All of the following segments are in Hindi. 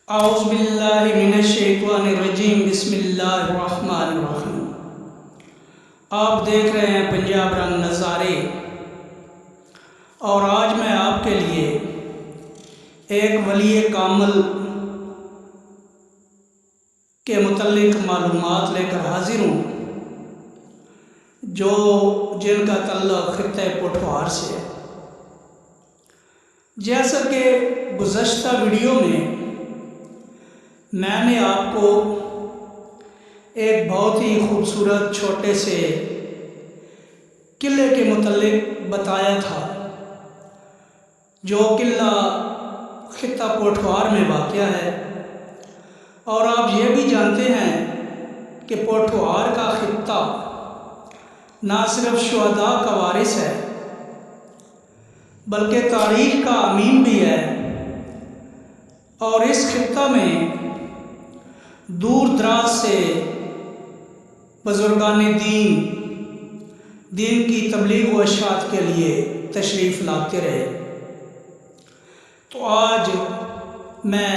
औज़ुबिल्लाहिमिनश्शैतानिर्रजीम बिस्मिल्लाहिर्रहमानिर्रहीम। आप देख रहे हैं पंजाब रंग नज़ारे, और आज मैं आपके लिए एक वली कामिल के मुतल्लिक मालूमात लेकर हाजिर हूँ, जिनका तल्लुक़ ख़ित्ते पोठवार से है। जैसा कि गुज़श्ता वीडियो में मैंने आपको एक बहुत ही खूबसूरत छोटे से किले के मुतल्लिक बताया था, जो किला खित्ता पोठवार में वाक़या है। और आप ये भी जानते हैं कि पोठवार का खित्ता ना सिर्फ शुहदा का वारिस है, बल्कि तारीख़ का अमीन भी है। और इस खित्ता में दूर दराज से बुज़ुर्गान दीन की तबलीग व इरशाद के लिए तशरीफ़ लाते रहे। तो आज मैं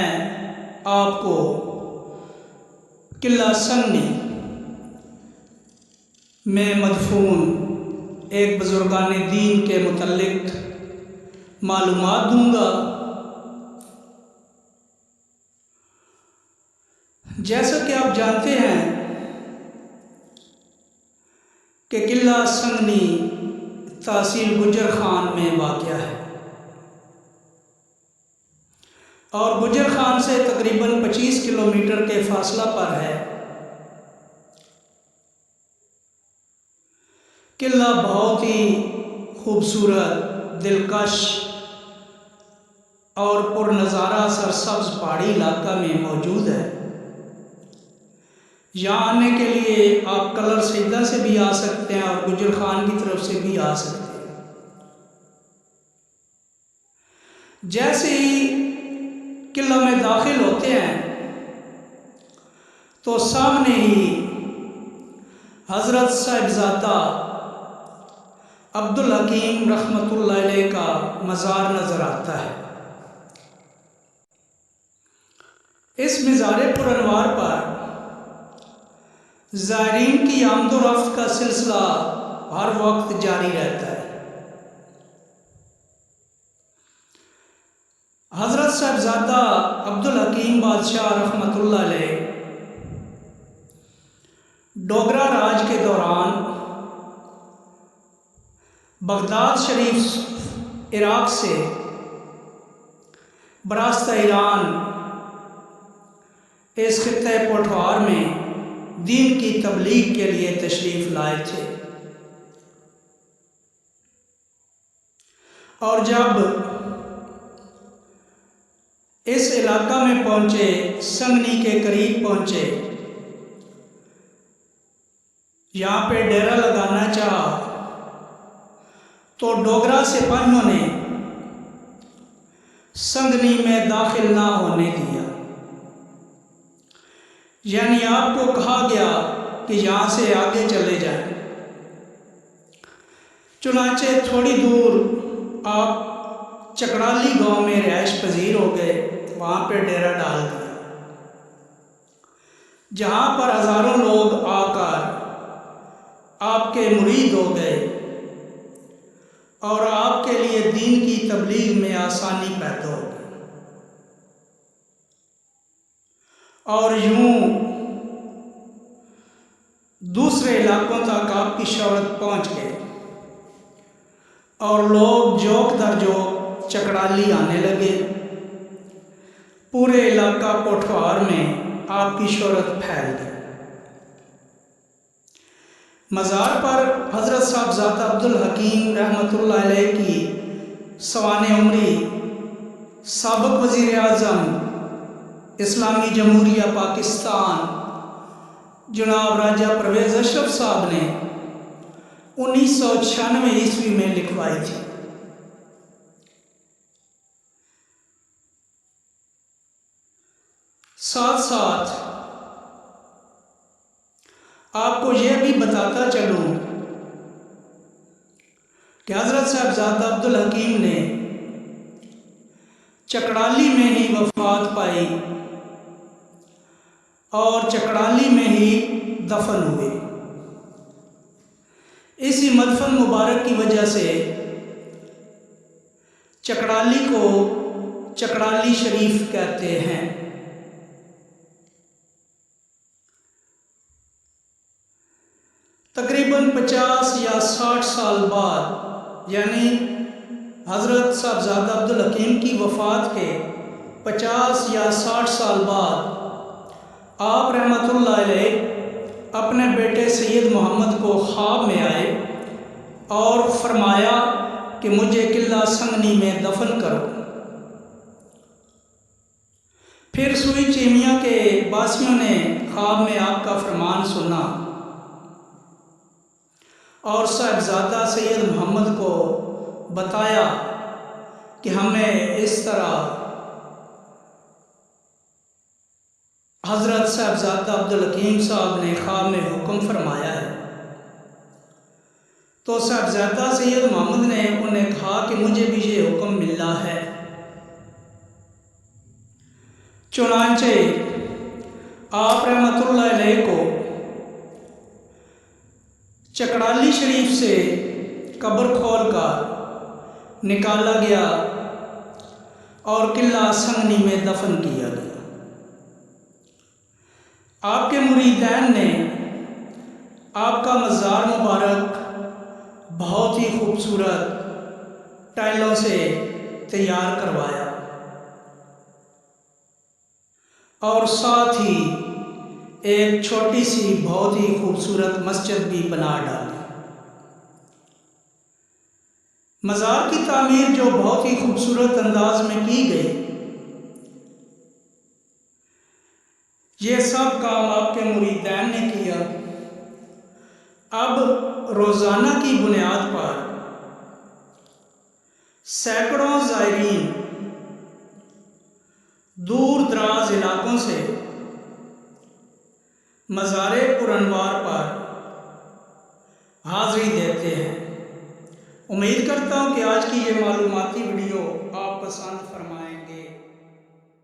आपको किला संगनी में मदफून एक बुज़ुर्गान दीन के मुतल्लिक मालूमात दूँगा। जैसा कि आप जानते हैं कि किला संगनी तहसील गुजर खान में वाक़या है, और गुजर खान से तकरीबन 25 किलोमीटर के फासला पर है। किला बहुत ही खूबसूरत, दिलकश और पुरनज़ारा सरसब्ज़ पहाड़ी इलाका में मौजूद है। यहाँ आने के लिए आप कलर सईदा से भी आ सकते हैं और गुजर खान की तरफ से भी आ सकते हैं। जैसे ही किला में दाखिल होते हैं तो सामने ही हज़रत साहिबजादा अब्दुल हकीम रहमतुल्लाह अलैह का मज़ार नज़र आता है। इस मज़ार पुरनवार पर ज़ायरीन की आमदोरफ्त का सिलसिला हर वक्त जारी रहता है। हज़रत साहिबजादा अब्दुल हकीम बादशाह रहमतुल्लाह अलैह डोगरा राज के दौरान बगदाद शरीफ इराक़ से बरास्ता ईरान इस खित्ते पोठवार में दीन की तबलीग के लिए तशरीफ़ लाए थे। और जब इस इलाका में पहुँचे, संगनी के करीब पहुँचे, यहाँ पे डेरा लगाना चाहा तो डोगरा सिपाहियों ने संगनी में दाखिल ना होने दिया। यानी आपको कहा गया कि यहाँ से आगे चले जाएं। चुनाचे थोड़ी दूर आप चकड़ाली गांव में रिहाइश पजीर हो गए, वहाँ पे डेरा डाल दिया, जहाँ पर हज़ारों लोग आकर आपके मुरीद हो गए और आपके लिए दीन की तबलीग में आसानी पैदा हो गई। और यूं दूसरे इलाकों तक आपकी शोहरत पहुंच गई और लोग जोक दर जोक चकड़ाली आने लगे। पूरे इलाका पोठवार में आपकी शोहरत फैल गई। मज़ार पर हज़रत साहिबजादा अब्दुल हकीम रहमतुल्लाह अलैह की सवाने उम्री साबिक़ वज़ीर आज़म इस्लामी जमहूरिया पाकिस्तान जनाब राजा परवेज़ अशरफ साहब ने 1996 ईस्वी में लिखवाई थी। साथ साथ आपको यह भी बताता चलूँ कि हज़रत साहिबजादा अब्दुल हकीम ने चकड़ाली में ही वफ़ात पाई और चकड़ाली में ही दफन हुए। इसी मदफन मुबारक की वजह से चकड़ाली को चकड़ाली शरीफ कहते हैं। तकरीबन 50 या 60 साल बाद, यानी हज़रत साहबजादा अब्दुल हकीम की वफ़ात के 50 या 60 साल बाद आप रहमतुल्लाह अलैह अपने बेटे सैयद मोहम्मद को ख्वाब में आए और फरमाया कि मुझे किला संगनी में दफन करो। फिर सुई चीमिया के बासियों ने ख्वाब में आपका फरमान सुना और साहिबजादा सैयद मोहम्मद को बताया कि हमें इस तरह हज़रत साहिबजादा अब्दुल हकीम साहब ने ख्वाब में हुक्म फरमाया है। तो साहिबजादा सैयद मोहम्मद ने उन्हें कहा कि मुझे भी ये हुक्म मिला है। चुनांचे आप रहमतुल्लाह अलैह को चकड़ाली शरीफ से कब्र खोल कर निकाला गया और किला संगनी में दफन किया गया। आपके मुरीदैन ने आपका मज़ार मुबारक बहुत ही खूबसूरत टाइलों से तैयार करवाया और साथ ही एक छोटी सी बहुत ही खूबसूरत मस्जिद भी बना डाली। मज़ार की तामीर जो बहुत ही खूबसूरत अंदाज में की गई, ये सब काम आपके मुरीदैन ने किया। अब रोज़ाना की बुनियाद पर सैकड़ों ज़ायरीन दूर दराज इलाकों से मज़ारे पुरनवार पर हाज़िरी देते हैं। उम्मीद करता हूँ कि आज की ये मालूमाती वीडियो आप पसंद फरमाएं।